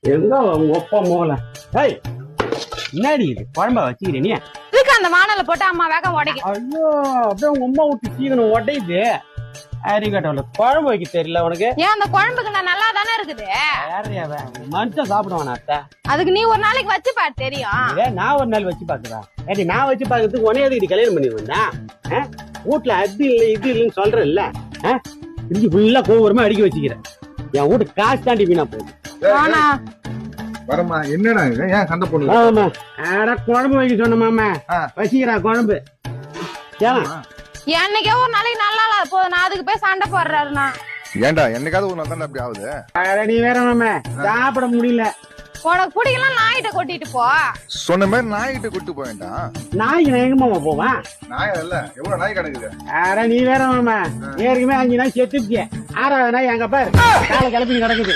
எங்க உங்க அப்பா மோல ஏய் என்னடி இது குழம்பா வச்சுக்கிறேன் நீ இதுக்கு அந்த வானல போட்டு அம்மா வேகம் உடைக்கும். ஐயோ அப்படியே உங்க அம்மா விட்டு சீக்கணும் உடையுது அரிக்கட்டவள குழம்பு வைக்க தெரியல உனக்கு ஏன் அந்த குழம்புக்கு நான் நல்லா தானே இருக்குது. மனுஷன் சாப்பிடுவான் அத்தை அதுக்கு நீ ஒரு நாளைக்கு வச்சு பாரு தெரியும். நான் ஒரு நாள் வச்சு பாக்குறேன் ஏடி நான் வச்சு பாக்குறதுக்கு உனே எதுக்கு கல்யாணம் பண்ணி வந்தேன் வீட்டுல அது இல்ல இது இல்லைன்னு சொல்றேன் இல்ல திருச்சி ஃபுல்லா கோவரமா அடிக்க வச்சுக்கிறேன் என் வீட்டு காசு தாண்டி வீணா போகுது. ஆனா வரமா என்னடா இது? ஏன் சண்டை போடுங்க? ஆமா அட குழம்பு வைக்க சொன்ன மாமா வச்சுக்கிறா குழம்பு ஏன் என்னைக்கே ஒரு நாளைக்கு நல்லா இல்ல போதும் நான் அதுக்கு போய் சண்டை போடுறாருண்ணா. ஏன்டா என்னைக்காவது ஒரு நாள் அப்படி ஆகுது? அட நீ வேற மாமா சாப்பிட முடியல. உனக்கு பிடிக்கலாம் நாயிட்ட கொட்டிட்டு போ. சொன்ன மாதிரி நாய்கிட்ட கூட்டு போயிட்டான். நாய்க்கு நான் எங்க மாமா போவேன்? நாய் இல்ல எவ்வளவு நாய் கிடக்குது. அட நீ வேற மாமா ஏற்கனவே 5 நாய் செத்துச்சு 6வது நாய் எங்க பாரு காலை கிளப்பி கிடக்குது.